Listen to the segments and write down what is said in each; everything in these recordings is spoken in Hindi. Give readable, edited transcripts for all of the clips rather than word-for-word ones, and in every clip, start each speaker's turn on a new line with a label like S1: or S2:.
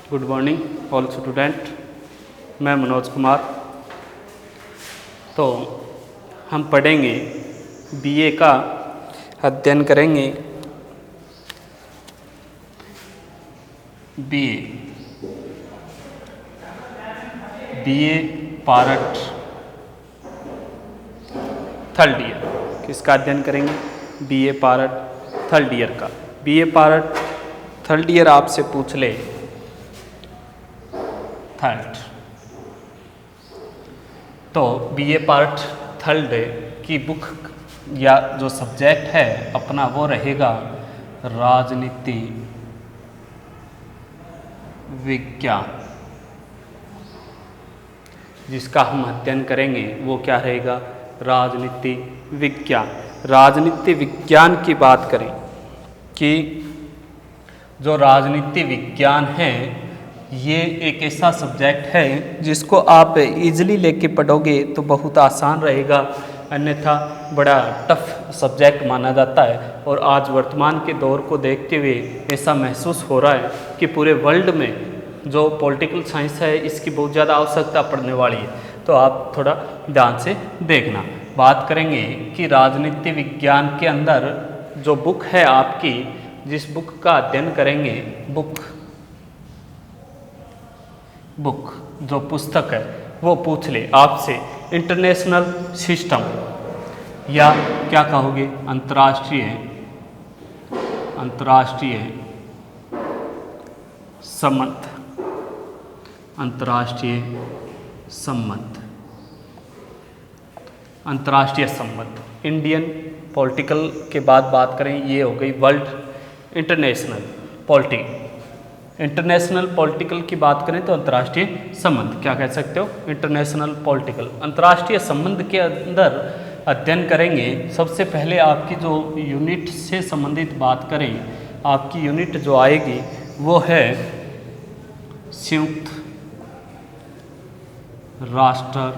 S1: Good morning all student. मैं मनोज कुमार। तो हम पढ़ेंगे बीए का अध्ययन करेंगे। बीए पार्ट थर्ड ईयर किसका अध्ययन करेंगे? बीए पार्ट थर्ड ईयर का। बीए पार्ट थर्ड ईयर आपसे पूछ ले थर्ड, तो बीए पार्ट थर्ड की बुक या जो सब्जेक्ट है अपना वो रहेगा राजनीति विज्ञान। जिसका हम अध्ययन करेंगे वो क्या रहेगा? राजनीति विज्ञान। राजनीति विज्ञान की बात करें कि जो राजनीति विज्ञान है ये एक ऐसा सब्जेक्ट है जिसको आप इजीली लेके पढ़ोगे तो बहुत आसान रहेगा, अन्यथा बड़ा टफ सब्जेक्ट माना जाता है। और आज वर्तमान के दौर को देखते हुए ऐसा महसूस हो रहा है कि पूरे वर्ल्ड में जो पॉलिटिकल साइंस है इसकी बहुत ज़्यादा आवश्यकता पड़ने वाली है। तो आप थोड़ा ध्यान से देखना। बात करेंगे कि राजनीति विज्ञान के अंदर जो बुक है आपकी, जिस बुक का अध्ययन करेंगे, बुक जो पुस्तक है वो पूछ ले आपसे इंटरनेशनल सिस्टम या क्या कहोगे अंतर्राष्ट्रीय संबंध, अंतर्राष्ट्रीय संबंध। इंडियन पॉलिटिकल के बाद बात करें, ये हो गई वर्ल्ड इंटरनेशनल पॉलिटिकल की बात करें तो अंतर्राष्ट्रीय संबंध। क्या कह सकते हो? International political. अंतर्राष्ट्रीय संबंध के अंदर अध्ययन करेंगे। सबसे पहले आपकी जो यूनिट से संबंधित बात करें, आपकी यूनिट जो आएगी वो है संयुक्त राष्ट्र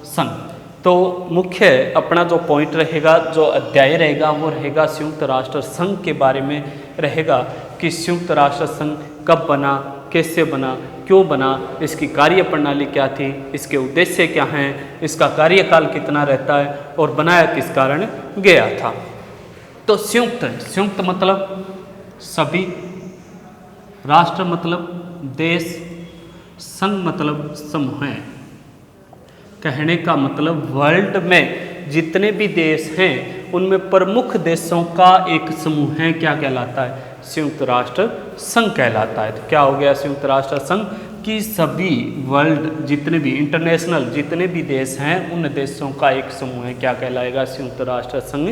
S1: संघ। तो मुख्य अपना जो पॉइंट रहेगा, जो अध्याय रहेगा वो रहेगा संयुक्त राष्ट्र संघ के बारे में रहेगा कि संयुक्त राष्ट्र संघ कब बना, कैसे बना, क्यों बना, इसकी कार्य प्रणाली क्या थी, इसके उद्देश्य क्या हैं, इसका कार्यकाल कितना रहता है और बनाया किस कारण गया था। तो संयुक्त मतलब सभी, राष्ट्र मतलब देश, संघ मतलब समूह। कहने का मतलब वर्ल्ड में जितने भी देश हैं उनमें प्रमुख देशों का एक समूह है, क्या कहलाता है? संयुक्त राष्ट्र संघ कहलाता है। तो क्या हो गया संयुक्त राष्ट्र संघ कि सभी वर्ल्ड जितने भी इंटरनेशनल जितने भी देश हैं उन देशों का एक समूह है, क्या कहलाएगा? संयुक्त राष्ट्र संघ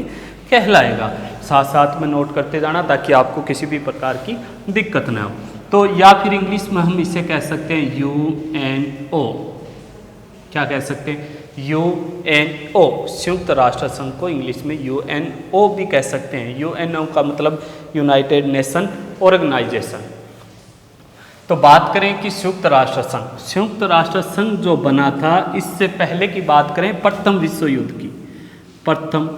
S1: कहलाएगा। साथ साथ में नोट करते जाना ताकि आपको किसी भी प्रकार की दिक्कत ना हो। तो या फिर इंग्लिश में हम इसे कह सकते हैं यूएनओ। क्या कह सकते हैं? यूएनओ। संयुक्त राष्ट्र संघ को इंग्लिश में यूएनओ भी कह सकते हैं। यूएनओ का मतलब यूनाइटेड नेशन ऑर्गेनाइजेशन। तो बात करें कि संयुक्त राष्ट्र संघ जो बना था, इससे पहले की बात करें प्रथम विश्व युद्ध की, प्रथम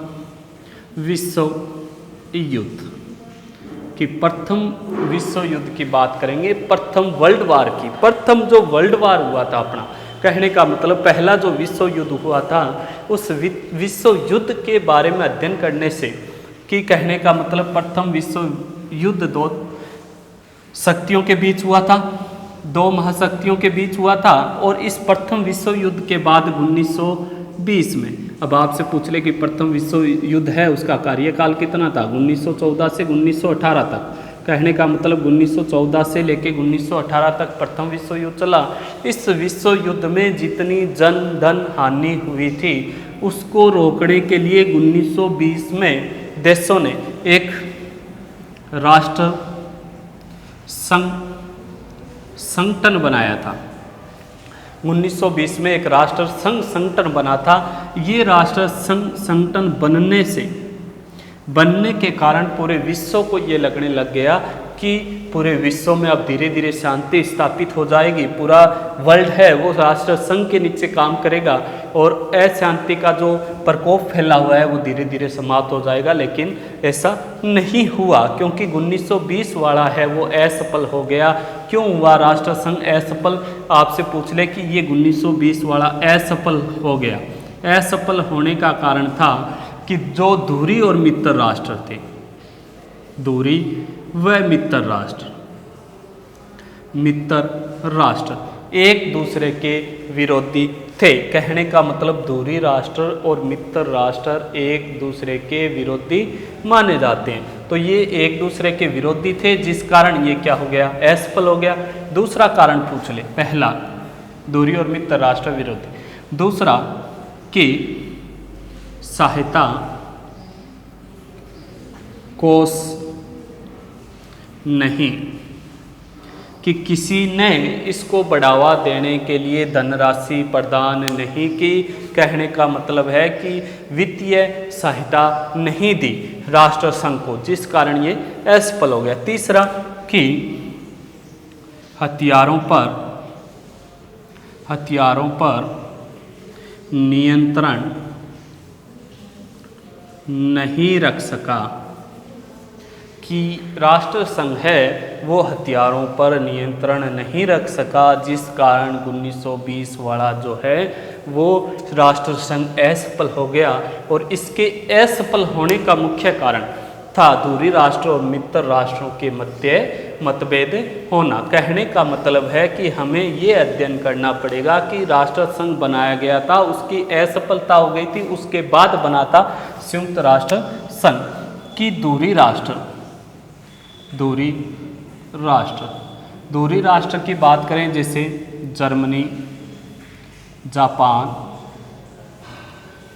S1: विश्व युद्ध की बात करेंगे, प्रथम वर्ल्ड वार की। प्रथम जो वर्ल्ड वार हुआ था अपना, कहने का मतलब पहला जो विश्व युद्ध हुआ था उस विश्व युद्ध के बारे में अध्ययन करने से, कि कहने का मतलब प्रथम विश्व युद्ध दो शक्तियों के बीच हुआ था, दो महाशक्तियों के बीच हुआ था। और इस प्रथम विश्व युद्ध के बाद 1920 में, अब आपसे पूछ ले कि प्रथम विश्व युद्ध है उसका कार्यकाल कितना था? 1914 से 1918 तक। कहने का मतलब 1914 से लेकर 1918 तक प्रथम विश्व युद्ध चला। इस विश्व युद्ध में जितनी जन धन हानि हुई थी उसको रोकने के लिए 1920 में देशों ने एक राष्ट्र संगठन बनाया था। 1920 में एक राष्ट्र संगठन बना था। ये राष्ट्र संगठन बनने के कारण पूरे विश्व को ये लगने लग गया कि पूरे विश्व में अब धीरे धीरे शांति स्थापित हो जाएगी, पूरा वर्ल्ड है वो राष्ट्र संघ के नीचे काम करेगा। और अशांति का जो प्रकोप फैला हुआ है वो धीरे धीरे समाप्त हो जाएगा, लेकिन ऐसा नहीं हुआ क्योंकि 1920 वाला है वो असफल हो गया। क्यों हुआ राष्ट्र संघ असफल? आपसे पूछ ले कि ये 1920 वाला असफल हो गया। असफल होने का कारण था कि जो दूरी और मित्र राष्ट्र थे, दूरी व मित्र राष्ट्र एक दूसरे के विरोधी थे। कहने का मतलब दूरी राष्ट्र और मित्र राष्ट्र एक दूसरे के विरोधी माने जाते हैं। तो ये एक दूसरे के विरोधी थे, जिस कारण ये क्या हो गया? असफल हो गया। दूसरा कारण पूछ ले। पहला, दूरी और मित्र राष्ट्र विरोधी। दूसरा कि सहायता कोष नहीं, कि किसी ने इसको बढ़ावा देने के लिए धनराशि प्रदान नहीं की। कहने का मतलब है कि वित्तीय सहायता नहीं दी राष्ट्र संघ को, जिस कारण ये असफल हो गया। तीसरा कि हथियारों पर नियंत्रण नहीं रख सका, कि राष्ट्र संघ है वो हथियारों पर नियंत्रण नहीं रख सका, जिस कारण 1920 वाला जो है वो राष्ट्र संघ असफल हो गया। और इसके असफल होने का मुख्य कारण था दूरी राष्ट्र और मित्र राष्ट्रों के मध्य मतभेद होना। कहने का मतलब है कि हमें ये अध्ययन करना पड़ेगा कि राष्ट्र संघ बनाया गया था, उसकी असफलता हो गई थी, उसके बाद बना था संयुक्त राष्ट्र संघ। की दूरी राष्ट्र की बात करें, जैसे जर्मनी, जापान,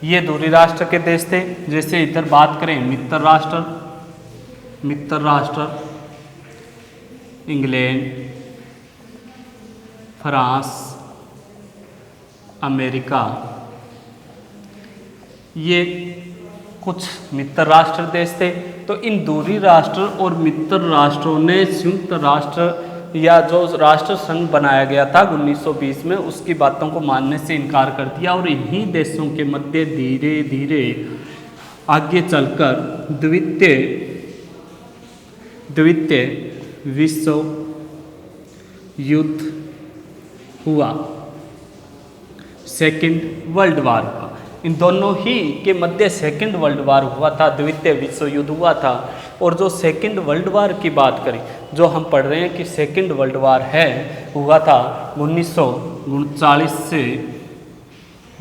S1: ये दूरी राष्ट्र के देश थे। जैसे इधर बात करें मित्र राष्ट्र इंग्लैंड, फ्रांस, अमेरिका, ये कुछ मित्र राष्ट्र देश थे। तो इन दूरी राष्ट्र और मित्र राष्ट्रों ने संयुक्त राष्ट्र या जो राष्ट्र संघ बनाया गया था 1920 में, उसकी बातों को मानने से इनकार कर दिया। और इन्हीं देशों के मध्य धीरे धीरे आगे चलकर द्वितीय विश्व युद्ध हुआ, सेकेंड वर्ल्ड वार हुआ। इन दोनों ही के मध्य सेकेंड वर्ल्ड वार हुआ था, द्वितीय विश्व युद्ध हुआ था। और जो सेकेंड वर्ल्ड वार की बात करें, जो हम पढ़ रहे हैं कि सेकेंड वर्ल्ड वार है हुआ था 1939 से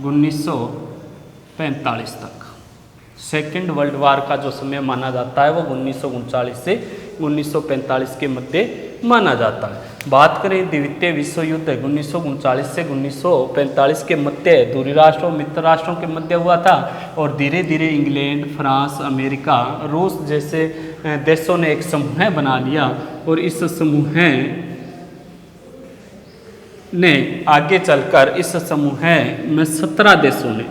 S1: 1945 तक। सेकेंड वर्ल्ड वार का जो समय माना जाता है वो 1939 से 1945 के मध्य माना जाता है। बात करें द्वितीय विश्व युद्ध 1939 से 1945 के मध्य दूरी राष्ट्रों और मित्र राष्ट्रों के मध्य हुआ था। और धीरे धीरे इंग्लैंड, फ्रांस, अमेरिका, रूस जैसे देशों ने एक समूह बना लिया। और इस समूह ने आगे चलकर इस समूह में 17 देशों ने,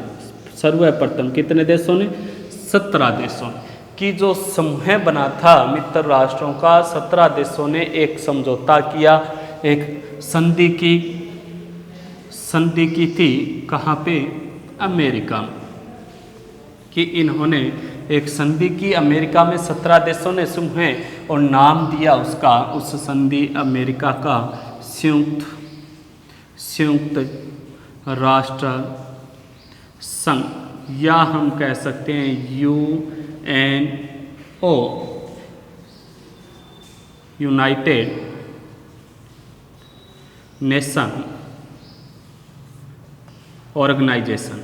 S1: सर्वप्रथम कितने देशों ने? 17 देशों की जो समूह बना था मित्र राष्ट्रों का, 17 देशों ने एक समझौता किया, एक संधि की थी। कहाँ पे? अमेरिका में। कि इन्होंने एक संधि की अमेरिका में, 17 देशों ने समूह, और नाम दिया उसका, उस संधि अमेरिका का संयुक्त राष्ट्र संघ, या हम कह सकते हैं UNO, यूनाइटेड नेशन ऑर्गेनाइजेशन।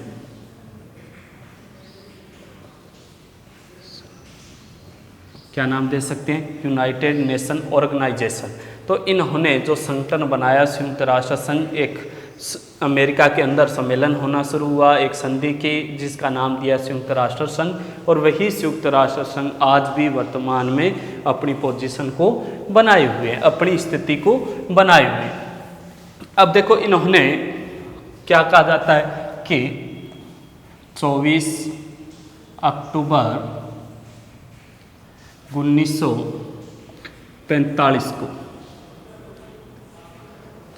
S1: क्या नाम दे सकते हैं? United Nation Organisation. तो इन्होंने जो संगठन बनाया संयुक्त राष्ट्र संघ, एक अमेरिका के अंदर सम्मेलन होना शुरू हुआ, एक संधि की, जिसका नाम दिया संयुक्त राष्ट्र संघ। और वही संयुक्त राष्ट्र संघ आज भी वर्तमान में अपनी पोजीशन को बनाए हुए हैं, अपनी स्थिति को बनाए हुए हैं। अब देखो, इन्होंने क्या कहा जाता है कि 24 अक्टूबर 1945 को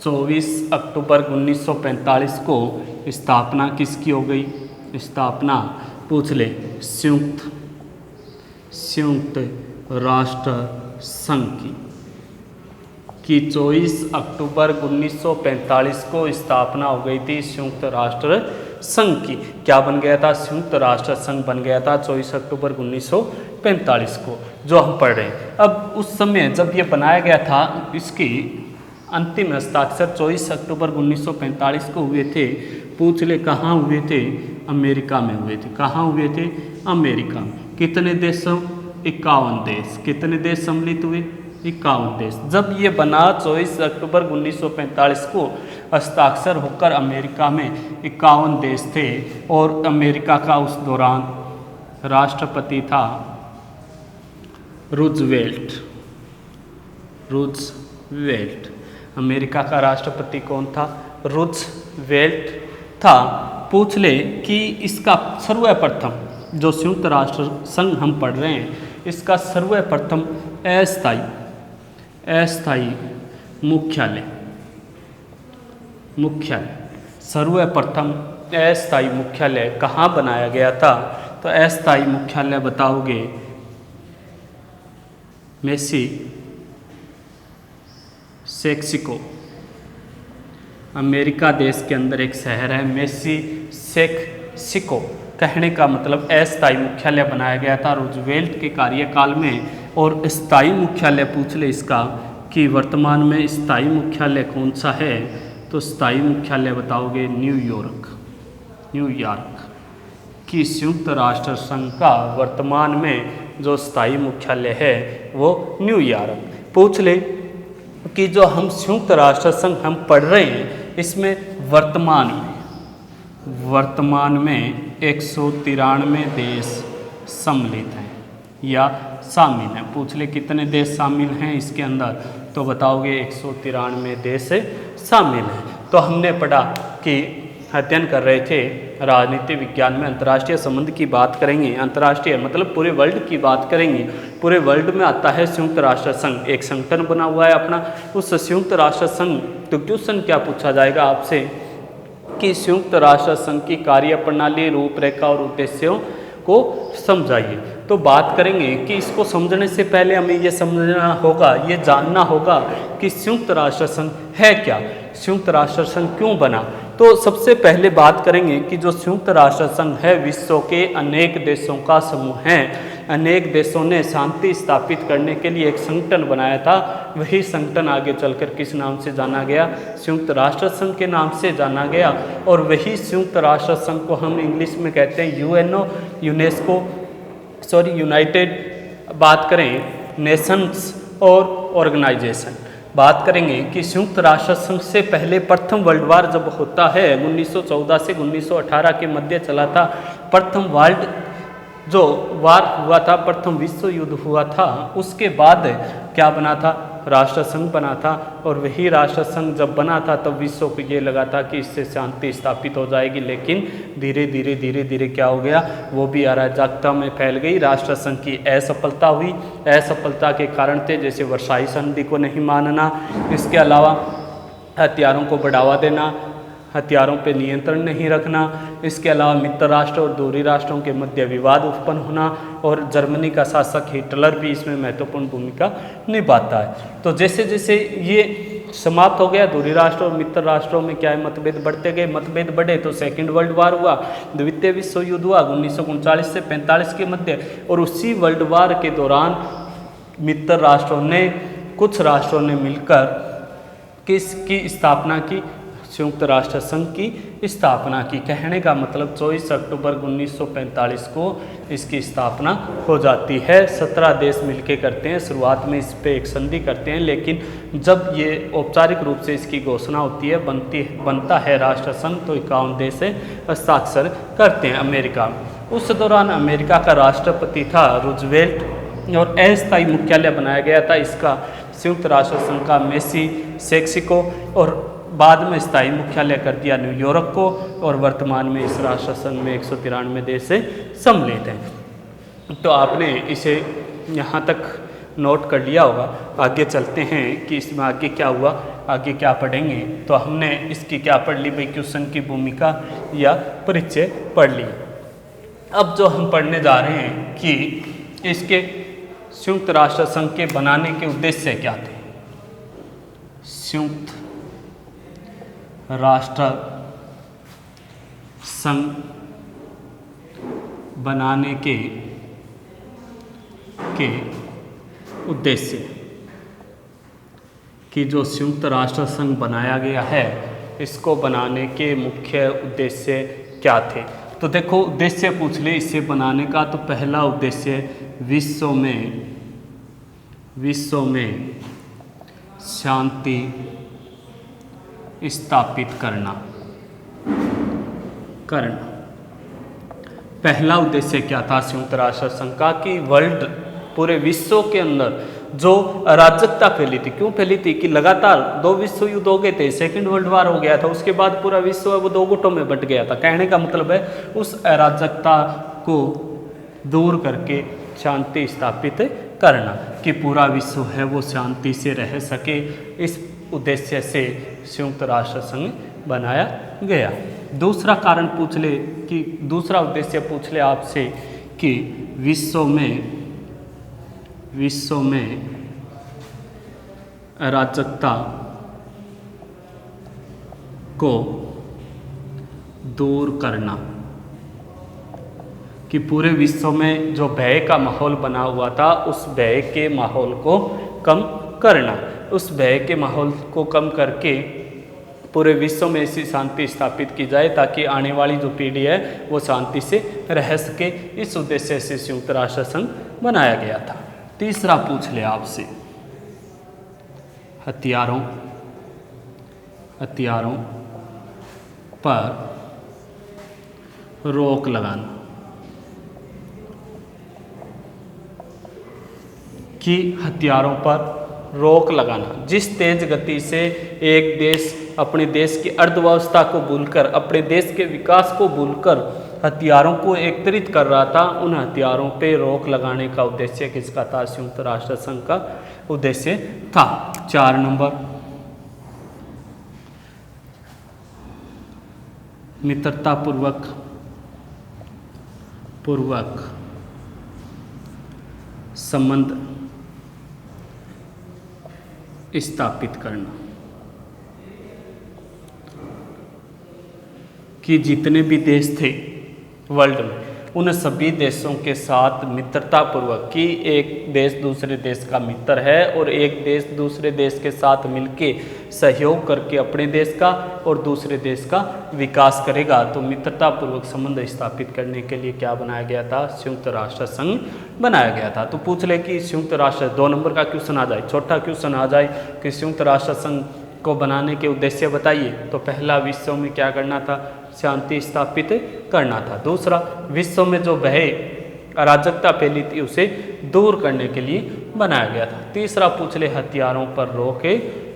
S1: 24 अक्टूबर 1945 को स्थापना किसकी हो गई? स्थापना पूछ ले संयुक्त राष्ट्र संघ की 24 अक्टूबर 1945 को स्थापना हो गई थी संयुक्त राष्ट्र संघ की। क्या बन गया था? संयुक्त राष्ट्र संघ बन गया था 24 अक्टूबर 1945 को, जो हम पढ़ रहे हैं। अब उस समय जब ये बनाया गया था, इसकी अंतिम हस्ताक्षर 24 अक्टूबर 1945 को हुए थे। पूछ ले कहाँ हुए थे? अमेरिका में हुए थे। कहाँ हुए थे? अमेरिका में। कितने देशों? 51 देश। कितने देश सम्मिलित हुए? 51 देश। जब ये बना 24 अक्टूबर 1945 को हस्ताक्षर होकर अमेरिका में 51 देश थे, और अमेरिका का उस दौरान राष्ट्रपति था रूजवेल्ट। अमेरिका का राष्ट्रपति कौन था? रूजवेल्ट था। पूछ ले कि इसका सर्वप्रथम जो संयुक्त राष्ट्र संघ हम पढ़ रहे हैं, इसका सर्वप्रथम अस्थायी मुख्यालय सर्वप्रथम अस्थायी मुख्यालय कहाँ बनाया गया था? तो अस्थायी मुख्यालय बताओगे मैसाचुसेट्स, अमेरिका देश के अंदर एक शहर है मैसाचुसेट्स। कहने का मतलब अस्थायी मुख्यालय बनाया गया था रूजवेल्ट के कार्यकाल में। और स्थायी मुख्यालय पूछ ले इसका कि वर्तमान में स्थायी मुख्यालय कौन सा है? तो स्थायी मुख्यालय बताओगे न्यूयॉर्क की संयुक्त राष्ट्र संघ का वर्तमान में जो स्थायी मुख्यालय है वो न्यूयॉर्क। पूछ ले कि जो हम संयुक्त राष्ट्र संघ हम पढ़ रहे हैं, इसमें वर्तमान में 193 देश सम्मिलित हैं या शामिल हैं। पूछ ले कितने देश शामिल हैं इसके अंदर? तो बताओगे 193 देश शामिल हैं। तो हमने पढ़ा कि अध्ययन कर रहे थे राजनीति विज्ञान में अंतर्राष्ट्रीय संबंध की बात करेंगे। अंतर्राष्ट्रीय मतलब पूरे वर्ल्ड की बात करेंगे। पूरे वर्ल्ड में आता है संयुक्त राष्ट्र संघ, एक संगठन बना हुआ है अपना। उस संयुक्त राष्ट्र संघ, तो क्वेश्चन क्या पूछा जाएगा आपसे कि संयुक्त राष्ट्र संघ की कार्य प्रणाली, रूपरेखा और उद्देश्यों को समझाइए। तो बात करेंगे कि इसको समझने से पहले हमें ये समझना होगा, ये जानना होगा कि संयुक्त राष्ट्र संघ है क्या, संयुक्त राष्ट्र संघ क्यों बना। तो सबसे पहले बात करेंगे कि जो संयुक्त राष्ट्र संघ है विश्व के अनेक देशों का समूह है। अनेक देशों ने शांति स्थापित करने के लिए एक संगठन बनाया था। वही संगठन आगे चलकर किस नाम से जाना गया? संयुक्त राष्ट्र संघ के नाम से जाना गया। और वही संयुक्त राष्ट्र संघ को हम इंग्लिश में कहते हैं यूनाइटेड बात करें नेशंस और ऑर्गेनाइजेशन। बात करेंगे कि संयुक्त राष्ट्र संघ से पहले प्रथम वर्ल्ड वार जब होता है 1914 से 1918 के मध्य चला था। प्रथम वर्ल्ड जो वार हुआ था, प्रथम विश्व युद्ध हुआ था, उसके बाद क्या बना था? राष्ट्र संघ बना था। और वही राष्ट्र संघ जब बना था तब विश्व को ये लगा था कि इससे शांति स्थापित हो जाएगी, लेकिन धीरे धीरे क्या हो गया? वो भी अराजकता में फैल गई। राष्ट्र संघ की असफलता हुई। असफलता के कारण थे जैसे वर्साई संधि को नहीं मानना, इसके अलावा हथियारों को बढ़ावा देना, हथियारों पे नियंत्रण नहीं रखना, इसके अलावा मित्र राष्ट्र और दूरी राष्ट्रों के मध्य विवाद उत्पन्न होना, और जर्मनी का शासक हिटलर भी इसमें महत्वपूर्ण भूमिका निभाता है। तो जैसे जैसे ये समाप्त हो गया, दूरी राष्ट्र और मित्र राष्ट्रों में क्या है? मतभेद बढ़ते गए। मतभेद बढ़े तो सेकेंड वर्ल्ड वार हुआ, द्वितीय विश्व युद्ध हुआ 1939 से 45 के मध्य। और उसी वर्ल्ड वार के दौरान मित्र राष्ट्रों ने, कुछ राष्ट्रों ने मिलकर किसकी स्थापना की? संयुक्त राष्ट्र संघ की स्थापना की। कहने का मतलब 24 अक्टूबर 1945 को इसकी स्थापना हो जाती है। 17 देश मिलके करते हैं। शुरुआत में इस पे एक संधि करते हैं, लेकिन जब ये औपचारिक रूप से इसकी घोषणा होती है, बनता है राष्ट्र संघ, तो 51 देश हस्ताक्षर करते हैं अमेरिका। उस दौरान अमेरिका का राष्ट्रपति था रूजवेल्ट, और अस्थायी मुख्यालय बनाया गया था इसका संयुक्त राष्ट्र संघ का मैसाचुसेट्स, और बाद में स्थायी मुख्यालय कर दिया न्यूयॉर्क को। और वर्तमान में इस राष्ट्र संघ में 193 देश से सम्मिलित हैं। तो आपने इसे यहाँ तक नोट कर लिया होगा। आगे चलते हैं कि इसमें आगे क्या हुआ। आगे क्या पढ़ेंगे, तो हमने इसकी क्या पढ़ ली भाई, क्वेश्चन की भूमिका या परिचय पढ़ ली। अब जो हम पढ़ने जा रहे हैं कि इसके संयुक्त राष्ट्र संघ के बनाने के उद्देश्य क्या थे। संयुक्त राष्ट्र संघ बनाने के उद्देश्य, कि जो संयुक्त राष्ट्र संघ बनाया गया है इसको बनाने के मुख्य उद्देश्य क्या थे। तो देखो उद्देश्य पूछ ले इसे बनाने का, तो पहला उद्देश्य विश्व में शांति स्थापित करना। पहला उद्देश्य क्या था संयुक्त राष्ट्र संघ का, कि वर्ल्ड पूरे विश्व के अंदर जो अराजकता फैली थी, क्यों फैली थी कि लगातार 2 विश्व युद्ध हो गए थे, सेकेंड वर्ल्ड वार हो गया था, उसके बाद पूरा विश्व है वो 2 गुटों में बंट गया था। कहने का मतलब है उस अराजकता को दूर करके शांति स्थापित करना, कि पूरा विश्व है वो शांति से रह सके। इस उद्देश्य से संयुक्त राष्ट्र संघ बनाया गया। दूसरा कारण पूछ ले, कि दूसरा उद्देश्य पूछ ले आपसे कि विश्व में अराजकता को दूर करना, कि पूरे विश्व में जो भय का माहौल बना हुआ था उस भय के माहौल को कम करना, उस भय के माहौल को कम करके पूरे विश्व में ऐसी शांति स्थापित की जाए ताकि आने वाली जो पीढ़ी है वो शांति से रह सके। इस उद्देश्य से संयुक्त राष्ट्र संघ बनाया गया था। तीसरा पूछ ले आपसे, हथियारों पर रोक लगाना, कि हथियारों पर रोक लगाना। जिस तेज गति से एक देश अपने देश की अर्थव्यवस्था को भूलकर, अपने देश के विकास को भूलकर हथियारों को एकत्रित कर रहा था, उन हथियारों पे रोक लगाने का उद्देश्य किसका था, संयुक्त राष्ट्र संघ का उद्देश्य था। 4 नंबर, मित्रता पूर्वक संबंध स्थापित करना, कि जितने भी देश थे वर्ल्ड में उन सभी देशों के साथ मित्रता पूर्वक, कि एक देश दूसरे देश का मित्र है और एक देश दूसरे देश के साथ मिलके सहयोग करके अपने देश का और दूसरे देश का विकास करेगा। तो मित्रता पूर्वक संबंध स्थापित करने के लिए क्या बनाया गया था, संयुक्त राष्ट्र संघ बनाया गया था। तो पूछ ले कि संयुक्त राष्ट्र, 2 नंबर का क्वेश्चन आ जाए, छोटा क्वेश्चन आ जाए कि संयुक्त राष्ट्र संघ को बनाने के उद्देश्य बताइए। तो पहला विश्व में क्या करना था, शांति स्थापित करना था। दूसरा विश्व में जो भय अराजकता फैली थी उसे दूर करने के लिए बनाया गया था। तीसरा पूछ ले हथियारों पर रोक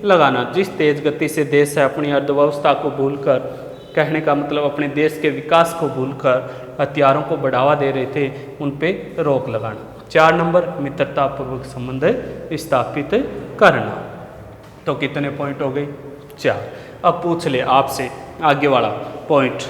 S1: लगाना, जिस तेज गति से देश है अपनी अर्थव्यवस्था को भूलकर, कहने का मतलब अपने देश के विकास को भूलकर हथियारों को बढ़ावा दे रहे थे, उन पे रोक लगाना। 4 नंबर, मित्रता पूर्वक संबंध स्थापित करना। तो कितने पॉइंट हो गए, 4। अब पूछ ले आपसे आगे वाला पॉइंट,